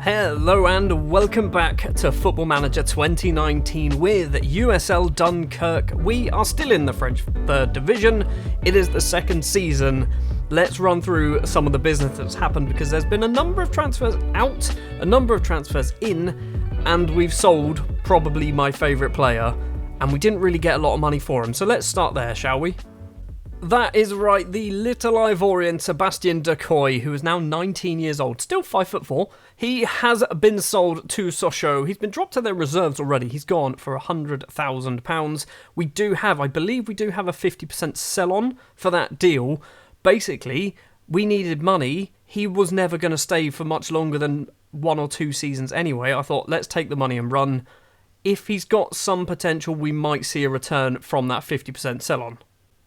Hello and welcome back to Football Manager 2019 with USL Dunkerque. We are still in the French 3rd Division. It is the second season. Let's run through some of the business that's happened because there's been a number of transfers out, a number of transfers in, and we've sold probably my favourite player, and we didn't really get a lot of money for him. So let's start there, shall we? That is right, the little Ivorian Sébastien Decoy, who is now 19 years old, still 5'4". He has been sold to Sochaux. He's been dropped to their reserves already. He's gone for £100,000. I believe we do have a 50% sell-on for that deal. Basically, we needed money. He was never going to stay for much longer than 1 or 2 seasons anyway. I thought, let's take the money and run. If he's got some potential, we might see a return from that 50% sell-on.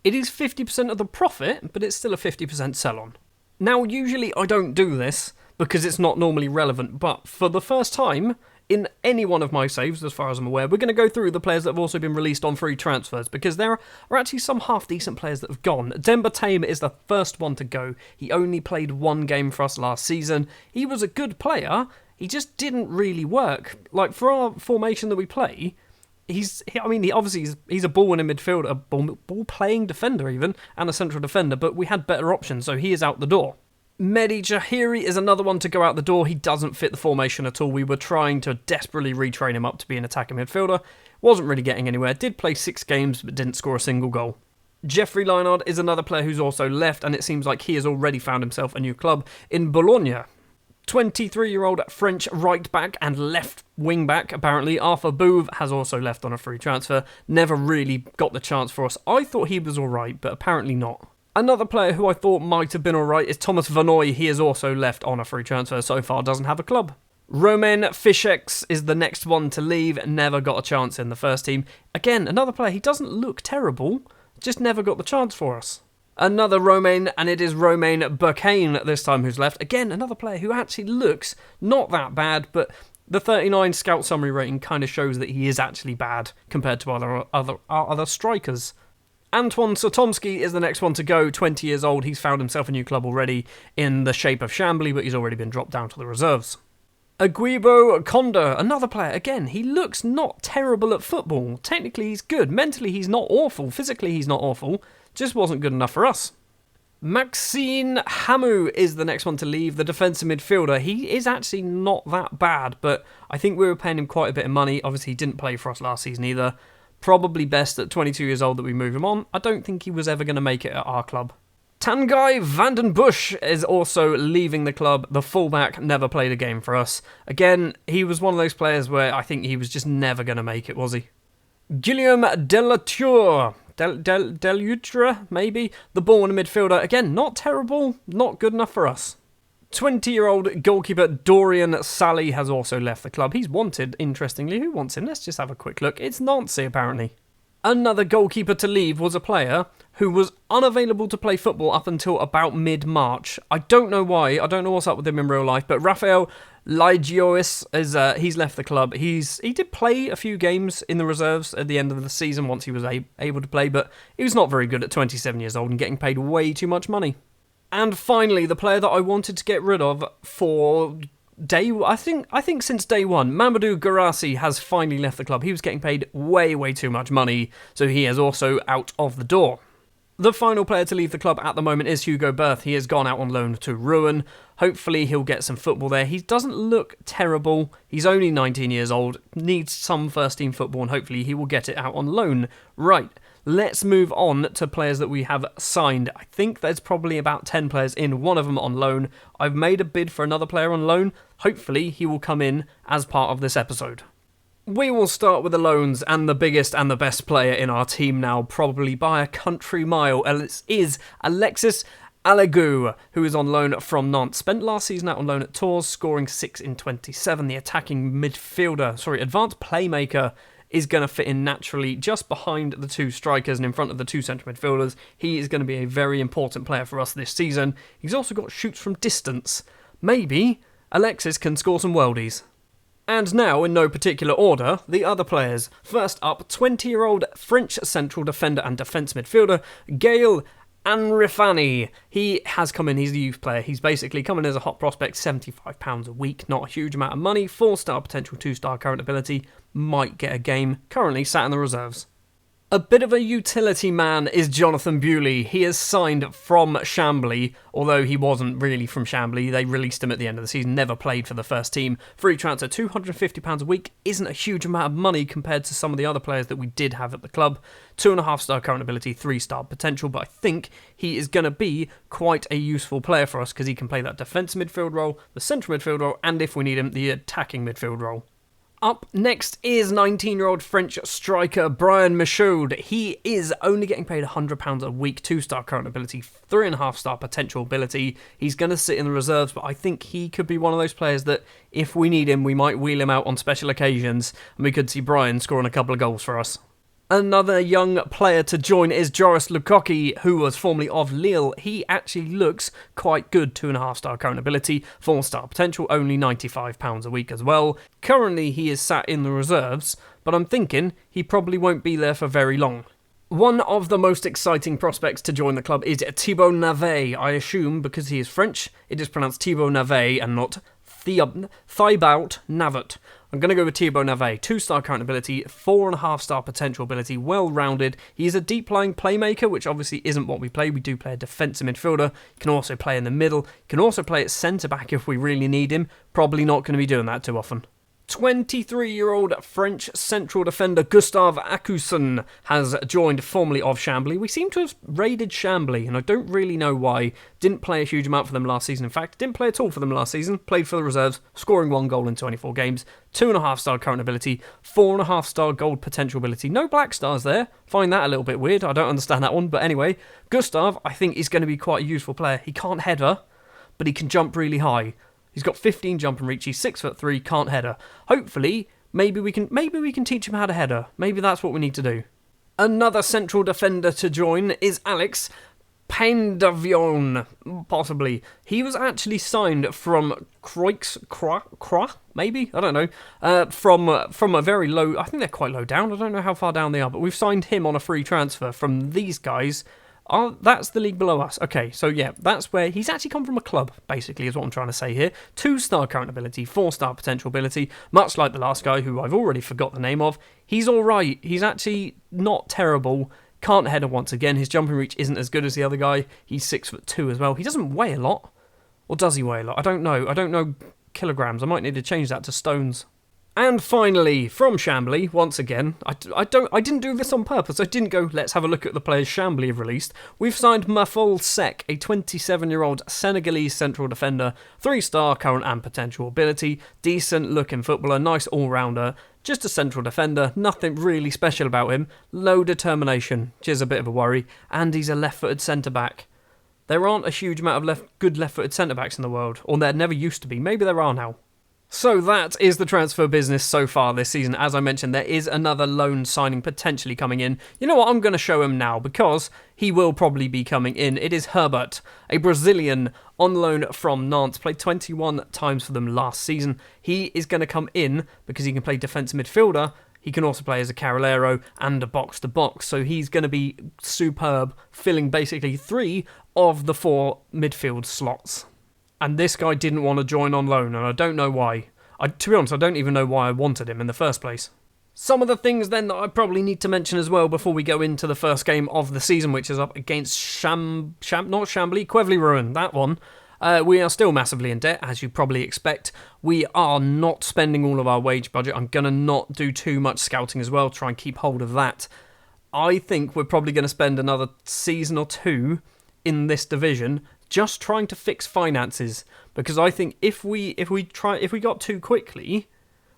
It is 50% of the profit, but it's still a 50% sell-on. Now, usually I don't do this because it's not normally relevant, but for the first time in any one of my saves, as far as I'm aware, we're going to go through the players that have also been released on free transfers because there are actually some half-decent players that have gone. Demba Tame is the first one to go. He only played 1 game for us last season. He was a good player. He just didn't really work. Like, for our formation that we play, he's a ball-winning midfielder, a ball-playing defender even, and a central defender, but we had better options, so he is out the door. Mehdi Jahiri is another one to go out the door. He doesn't fit the formation at all. We were trying to desperately retrain him up to be an attacking midfielder. Wasn't really getting anywhere. Did play 6 games, but didn't score a single goal. Jeffrey Leinard is another player who's also left, and it seems like he has already found himself a new club in Bologna. 23-year-old French right-back and left wing-back, apparently, Arthur Bouve has also left on a free transfer. Never really got the chance for us. I thought he was alright, but apparently not. Another player who I thought might have been alright is Thomas Vanoy. He has also left on a free transfer. So far, doesn't have a club. Romain Fischex is the next one to leave. Never got a chance in the first team. Again, another player. He doesn't look terrible. Just never got the chance for us. Another Romain, and it is Romain Burkane this time who's left. Again, another player who actually looks not that bad, but the 39 scout summary rating kind of shows that he is actually bad compared to our other strikers. Antoine Sotomsky is the next one to go, 20 years old. He's found himself a new club already in the shape of Chambly, but he's already been dropped down to the reserves. Aguibo Conda, another player. Again, he looks not terrible at football. Technically, he's good. Mentally, he's not awful. Physically, he's not awful. Just wasn't good enough for us. Maxine Hamu is the next one to leave, the defensive midfielder. He is actually not that bad, but I think we were paying him quite a bit of money. Obviously, he didn't play for us last season either. Probably best at 22 years old that we move him on. I don't think he was ever going to make it at our club. Tanguy van den Busch is also leaving the club. The fullback never played a game for us. Again, he was one of those players where I think he was just never going to make it, was he? Guillaume Delatour. Delutre, maybe? The ball in the midfielder. Again, not terrible, not good enough for us. 20-year-old goalkeeper Dorian Sally has also left the club. He's wanted, interestingly. Who wants him? Let's just have a quick look. It's Nancy, apparently. Another goalkeeper to leave was a player who was unavailable to play football up until about mid-March. I don't know why. I don't know what's up with him in real life, but Rafael Ligiois he's left the club. He did play a few games in the reserves at the end of the season once he was able to play, but he was not very good at 27 years old and getting paid way too much money. And finally, the player that I wanted to get rid of for I think since day one, Mamadou Guirassy has finally left the club. He was getting paid way too much money, so he is also out of the door. The final player to leave the club at the moment is Hugo Berth. He has gone out on loan to Rouen. Hopefully he'll get some football there. He doesn't look terrible. He's only 19 years old, needs some first team football, and hopefully he will get it out on loan. Right, let's move on to players that we have signed. I think there's probably about 10 players in, one of them on loan. I've made a bid for another player on loan. Hopefully he will come in as part of this episode. We will start with the loans, and the biggest and the best player in our team now, probably by a country mile, is Alexis Allegou, who is on loan from Nantes. Spent last season out on loan at Tours, scoring 6 in 27. The attacking advanced playmaker is going to fit in naturally just behind the 2 strikers and in front of the 2 central midfielders. He is going to be a very important player for us this season. He's also got shoots from distance. Maybe Alexis can score some worldies. And now, in no particular order, the other players. First up, 20-year-old French central defender and defence midfielder Gaël Anrifani, he has come in, he's a youth player, he's basically come in as a hot prospect, £75 a week, not a huge amount of money, 4-star potential, 2-star current ability, might get a game, currently sat in the reserves. A bit of a utility man is Jonathan Bewley. He is signed from Chambly, although he wasn't really from Chambly. They released him at the end of the season, never played for the first team. Free transfer, £250 a week isn't a huge amount of money compared to some of the other players that we did have at the club. 2.5-star current ability, 3-star potential, but I think he is going to be quite a useful player for us because he can play that defensive midfield role, the central midfield role, and if we need him, the attacking midfield role. Up next is 19-year-old French striker Brian Michaud. He is only getting paid £100 a week, 2-star current ability, 3.5-star potential ability. He's going to sit in the reserves, but I think he could be one of those players that if we need him, we might wheel him out on special occasions, and we could see Brian scoring a couple of goals for us. Another young player to join is Joris Lukaku, who was formerly of Lille. He actually looks quite good, 2.5-star current ability, 4-star potential, only £95 a week as well. Currently he is sat in the reserves, but I'm thinking he probably won't be there for very long. One of the most exciting prospects to join the club is Thibaut Navet. I assume because he is French, it is pronounced Thibaut Navet and not Thibaut Navet. I'm going to go with Thibaut Navet, 2-star current ability, 4.5-star potential ability, well-rounded. He's a deep-lying playmaker, which obviously isn't what we play. We do play a defensive midfielder. He can also play in the middle. He can also play at centre-back if we really need him. Probably not going to be doing that too often. 23-year-old French central defender Gustave Acusen has joined, formerly of Chambly. We seem to have raided Chambly, and I don't really know why. Didn't play a huge amount for them last season. In fact, didn't play at all for them last season. Played for the reserves, scoring 1 goal in 24 games. 2.5-star current ability, 4.5-star gold potential ability. No black stars there. Find that a little bit weird. I don't understand that one. But anyway, Gustave, I think, is going to be quite a useful player. He can't header, but he can jump really high. He's got 15 jump and reach. He's 6'3", can't header. Hopefully, maybe we can teach him how to header. Maybe that's what we need to do. Another central defender to join is Alex Paindavion, possibly. He was actually signed from Croix, maybe? I don't know. From a very low, I think they're quite low down. I don't know how far down they are, but we've signed him on a free transfer from these guys. Oh, that's the league below us. Okay, so yeah, that's where he's actually come from a club, basically, is what I'm trying to say here. 2-star current ability, 4-star potential ability, much like the last guy who I've already forgot the name of. He's alright. He's actually not terrible. Can't header once again. His jumping reach isn't as good as the other guy. He's 6'2" as well. He doesn't weigh a lot. Or does he weigh a lot? I don't know. I don't know kilograms. I might need to change that to stones. And finally, from Chambly, once again, I didn't do this on purpose. I didn't go, let's have a look at the players Chambly have released. We've signed Mafol Sek, a 27-year-old Senegalese central defender, 3-star current and potential ability, decent looking footballer, nice all-rounder, just a central defender, nothing really special about him, low determination, which is a bit of a worry, and he's a left-footed centre-back. There aren't a huge amount of good left-footed centre-backs in the world, or there never used to be. Maybe there are now. So that is the transfer business so far this season. As I mentioned, there is another loan signing potentially coming in. You know what? I'm going to show him now because he will probably be coming in. It is Herbert, a Brazilian on loan from Nantes. Played 21 times for them last season. He is going to come in because he can play defensive midfielder. He can also play as a Carrilero and a box-to-box. So he's going to be superb, filling basically 3 of the 4 midfield slots. And this guy didn't want to join on loan, and I don't know why. To be honest, I don't even know why I wanted him in the first place. Some of the things then that I probably need to mention as well before we go into the first game of the season, which is up against Quevely Ruin, that one. We are still massively in debt, as you probably expect. We are not spending all of our wage budget. I'm going to not do too much scouting as well, try and keep hold of that. I think we're probably going to spend another season or 2 in this division just trying to fix finances, because I think if we got too quickly,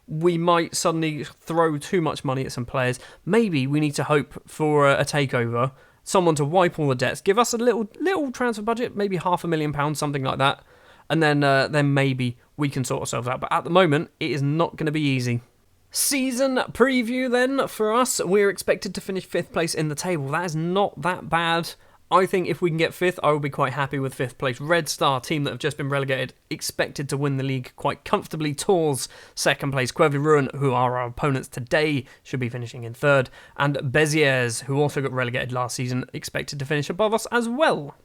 we might suddenly throw too much money at some players. Maybe we need to hope for a takeover, someone to wipe all the debts, give us a little transfer budget, maybe £500,000, something like that, and then maybe we can sort ourselves out. But at the moment, it is not going to be easy. Season preview then for us. We're expected to finish 5th place in the table. That is not that bad. I think if we can get 5th, I will be quite happy with 5th place. Red Star, team that have just been relegated, expected to win the league quite comfortably. Tours, 2nd place. Queville Ruin, who are our opponents today, should be finishing in 3rd. And Béziers, who also got relegated last season, expected to finish above us as well.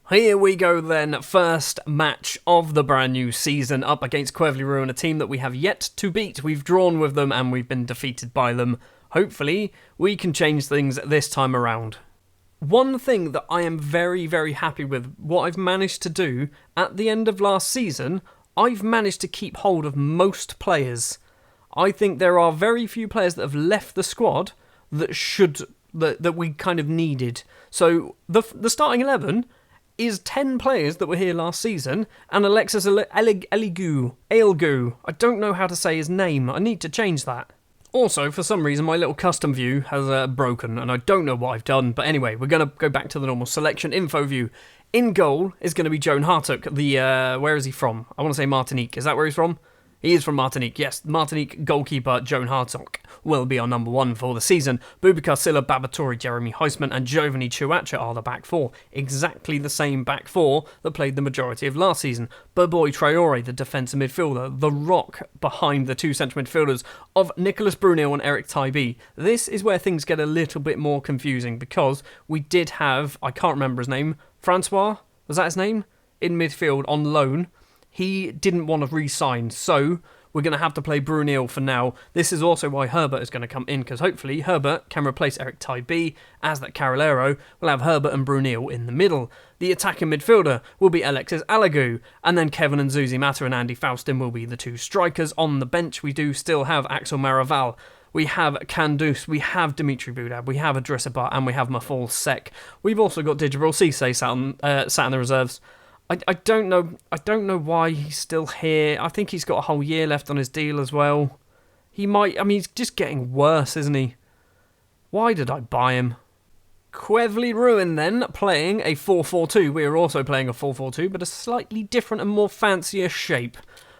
Here we go then, first match of the brand new season up against Queville Ruin, a team that we have yet to beat. We've drawn with them and we've been defeated by them. Hopefully, we can change things this time around. One thing that I am very, very happy with, what I've managed to do at the end of last season, I've managed to keep hold of most players. I think there are very few players that have left the squad that we kind of needed. So the starting 11 is 10 players that were here last season, and Alexis Ailgu. I don't know how to say his name. I need to change that. Also, for some reason, my little custom view has broken, and I don't know what I've done. But anyway, we're going to go back to the normal selection info view. In goal is going to be Joan Hartock. Where is he from? I want to say Martinique. Is that where he's from? He is from Martinique, yes. Martinique goalkeeper Joan Hartock will be our number 1 for the season. Boubacar Silla, Babatori, Jeremy Huisman and Giovanni Chuacha are the back 4. Exactly the same back 4 that played the majority of last season. Boboy Traore, the defensive midfielder, the rock behind the 2 central midfielders of Nicolas Brunel and Eric Tybee. This is where things get a little bit more confusing because we did have, I can't remember his name, Francois, was that his name? In midfield on loan. He didn't want to re-sign, so we're going to have to play Brunel for now. This is also why Herbert is going to come in, because hopefully Herbert can replace Eric Tybee as that Carrilero. We'll have Herbert and Brunel in the middle. The attacking midfielder will be Alexis Ailgu, and then Kevin and Zuzi Mata and Andy Faustin will be the 2 strikers. On the bench, we do still have Axel Maraval. We have Kandus, we have Dimitri Budab, we have Adressabar, and we have Mafal Sek. We've also got Digital Cisse sat in the reserves. I don't know why he's still here. I think he's got a whole year left on his deal as well. He's just getting worse, isn't he? Why did I buy him? Queville Ruin then, playing a 4-4-2. We are also playing a 4-4-2, but a slightly different and more fancier shape.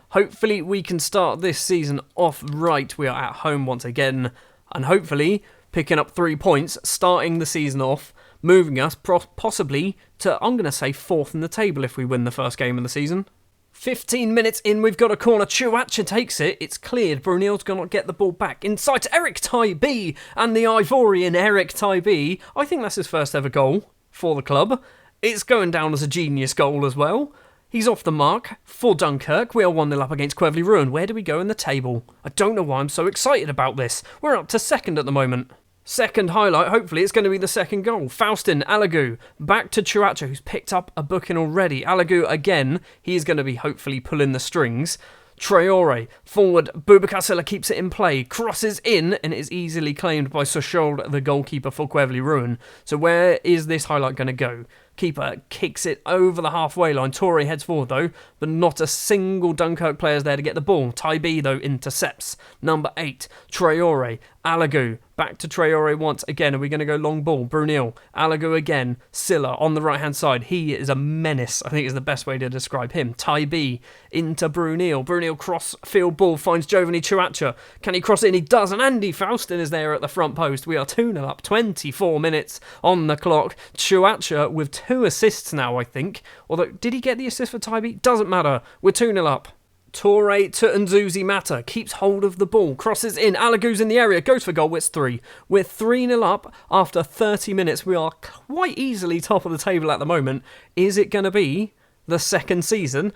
Hopefully we can start this season off right. We are at home once again, and hopefully picking up 3 points, starting the season off, moving us possibly to, I'm going to say, 4th in the table if we win the first game of the season. 15 minutes in, we've got a corner. Chuacha takes it. It's cleared. Brunel's going to get the ball back inside to Eric Tybee. And the Ivorian Eric Tybee, I think that's his first ever goal for the club. It's going down as a genius goal as well. He's off the mark for Dunkerque. We are 1-0 up against Queville Ruin. Where do we go in the table? I don't know why I'm so excited about this. We're up to 2nd at the moment. Second highlight, hopefully it's going to be the second goal. Faustin, Ailgu, back to Chuacha, who's picked up a booking already. Ailgu again, he's going to be hopefully pulling the strings. Traore, forward, Boubacar Silla keeps it in play, crosses in, and it is easily claimed by Sochaux, the goalkeeper for Queville Ruin. So where is this highlight going to go? Keeper kicks it over the halfway line. Toure heads forward though, but not a single Dunkerque player is there to get the ball. Tybee though intercepts. Number 8, Traore, Ailgu, back to Traore once again. Are we going to go long ball? Brunel, Ailgu again, Silla on the right hand side. He is a menace, I think is the best way to describe him. Tybee into Brunel. Brunel cross field ball finds Giovanni Chuacha. Can he cross it in? He does, and Andy Faustin is there at the front post. We are 2-0 up, 24 minutes on the clock. Chuacha with 2 assists now, I think. Although, did he get the assist for Tybee? Doesn't matter. We're 2-0 up. Toure to Nzuzi Mata, keeps hold of the ball, crosses in, Alagu's in the area, goes for goal, it's 3. We're 3-0 up after 30 minutes. We are quite easily top of the table at the moment. Is it going to be the second season?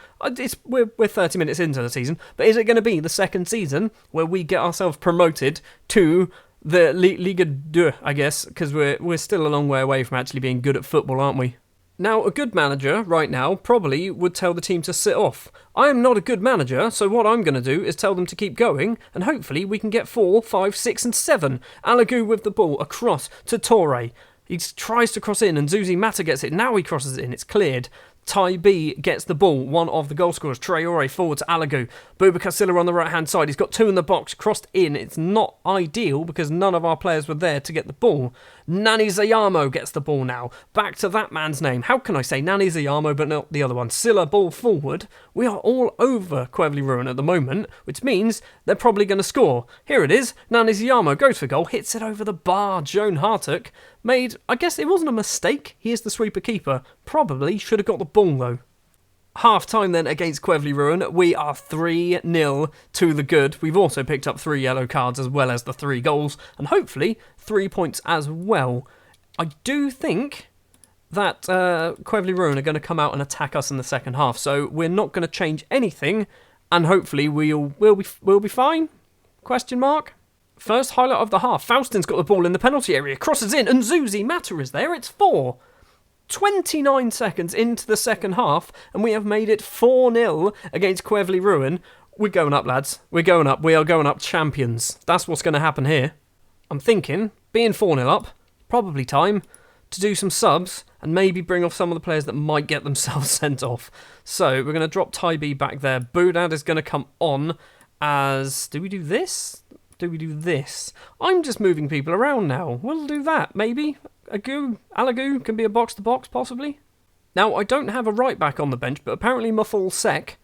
We're 30 minutes into the season, but is it going to be the second season where we get ourselves promoted to the Liga 2, I guess, because we're still a long way away from actually being good at football, aren't we? Now, a good manager right now probably would tell the team to sit off. I am not a good manager, so what I'm going to do is tell them to keep going, and hopefully we can get 4, 5, 6 and 7. Ailgu with the ball across to Toure. He tries to cross in, and Zuzi Mata gets it. Now he crosses it in, it's cleared. Tybee gets the ball, one of the goal scorers. Traore forward to Ailgu. Boubacar Silla on the right-hand side. He's got 2 in the box, crossed in. It's not ideal because none of our players were there to get the ball. Nani Zayamo gets the ball now. Back to that man's name. How can I say Nani Zayamo but not the other one? Silla, ball forward. We are all over Quevely Ruin at the moment, which means they're probably going to score. Here it is. Nani Zayamo goes for goal, hits it over the bar. Joan Hartock made, I guess it wasn't a mistake. He is the sweeper keeper. Probably should have got the ball though. Half time then against Quevely Ruin, we are 3-0 to the good. We've also picked up 3 yellow cards as well as the 3 goals, and hopefully 3 points as well. I do think that Quevely Ruin are going to come out and attack us in the second half, so we're not going to change anything, and hopefully we'll be fine? Question mark. First highlight of the half, Faustin's got the ball in the penalty area, crosses in, and Zuzi Mata is there, it's 4. 29 seconds into the second half, and we have made it 4-0 against Quevely Ruin. We're going up, lads. We're going up. We are going up champions. That's what's going to happen here. I'm thinking, being 4-0 up, probably time to do some subs and maybe bring off some of the players that might get themselves sent off. So we're going to drop Ty B back there. Boudad is going to come on as... Do we do this? Do we do this? I'm just moving people around now. We'll do that, maybe. Alagu can be a box-to-box, possibly. Now, I don't have a right-back on the bench, but apparently Mafal Sek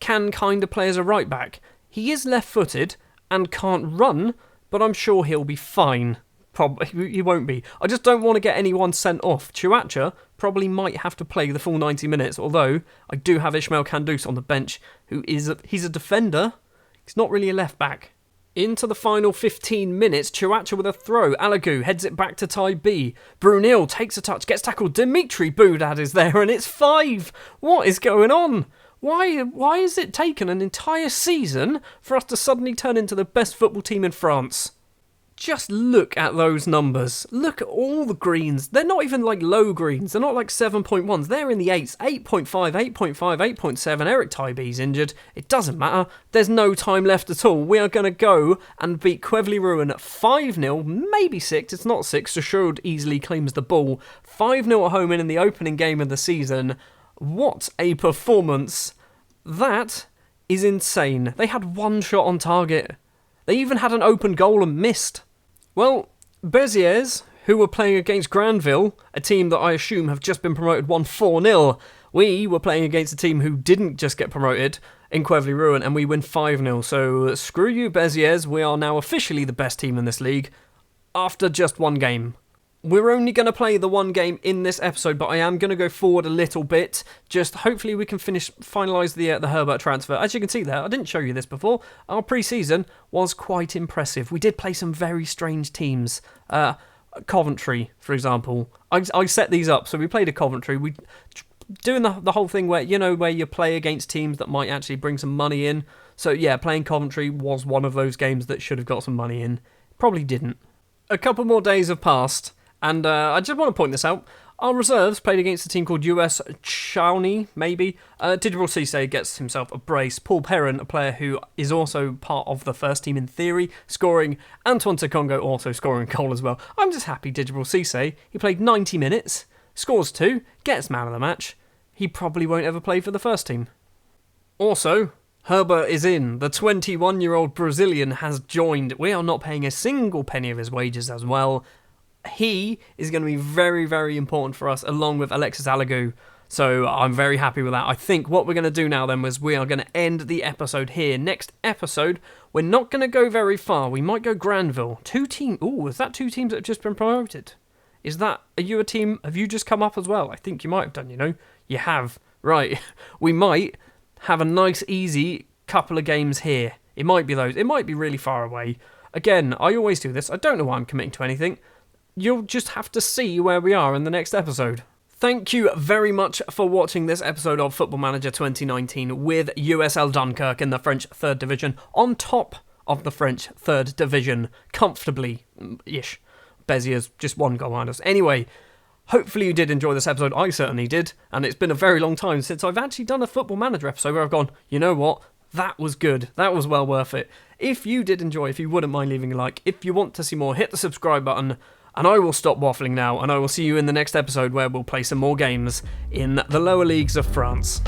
can kind of play as a right-back. He is left-footed and can't run, but I'm sure he'll be fine. Probably he won't be. I just don't want to get anyone sent off. Chuacha probably might have to play the full 90 minutes, although I do have Ismail Kandus on the bench, he's a defender. He's not really a left-back. Into the final 15 minutes, Chuacha with a throw. Alagu heads it back to Ty B. Brunil takes a touch, gets tackled. Dimitri Boudad is there, and it's 5. What is going on? Why has it taken an entire season for us to suddenly turn into the best football team in France? Just look at those numbers. Look at all the greens. They're not even like low greens. They're not like 7.1s. They're in the 8s. 8.5, 8.5, 8.7. Eric Tybie's injured. It doesn't matter. There's no time left at all. We are going to go and beat Quevely Ruin 5-0, maybe 6. It's not 6, so Sherwood easily claims the ball. 5-0 at home in the opening game of the season. What a performance. That is insane. They had 1 shot on target. They even had an open goal and missed. Well, Béziers, who were playing against Granville, a team that I assume have just been promoted, won 4-0. We were playing against a team who didn't just get promoted in Quevely Ruin, and we win 5-0. So screw you, Béziers. We are now officially the best team in this league after just 1 game. We're only going to play the 1 game in this episode, but I am going to go forward a little bit. Just hopefully we can finalise the Herbert transfer. As you can see there, I didn't show you this before. Our pre-season was quite impressive. We did play some very strange teams. Coventry, for example. I set these up. So we played a Coventry. We doing the whole thing where you play against teams that might actually bring some money in. So yeah, playing Coventry was one of those games that should have got some money in. Probably didn't. A couple more days have passed. And I just want to point this out. Our reserves played against a team called USL, maybe. Didier Cisse gets himself a brace. Paul Perrin, a player who is also part of the first team in theory, scoring. Antoine Sekongo also scoring a goal as well. I'm just happy Didier Cisse. He played 90 minutes, scores 2, gets man of the match. He probably won't ever play for the first team. Also, Herbert is in. The 21-year-old Brazilian has joined. We are not paying a single penny of his wages as well. He is going to be very, very important for us, along with Alexis Alagu. So I'm very happy with that. I think what we're going to do now then is we are going to end the episode here. Next episode, we're not going to go very far. We might go Granville. 2 teams. Ooh, is that 2 teams that have just been promoted? Are you a team? Have you just come up as well? I think you might have done, You have. Right. We might have a nice, easy couple of games here. It might be those. It might be really far away. Again, I always do this. I don't know why I'm committing to anything. You'll just have to see where we are in the next episode. Thank you very much for watching this episode of Football Manager 2019 with USL Dunkerque in the French 3rd Division, on top of the French 3rd Division, comfortably-ish. Béziers just 1 goal behind us. Anyway, hopefully you did enjoy this episode. I certainly did, and it's been a very long time since I've actually done a Football Manager episode where I've gone, you know what? That was good. That was well worth it. If you did enjoy, if you wouldn't mind leaving a like, if you want to see more, hit the subscribe button. And I will stop waffling now, and I will see you in the next episode where we'll play some more games in the lower leagues of France.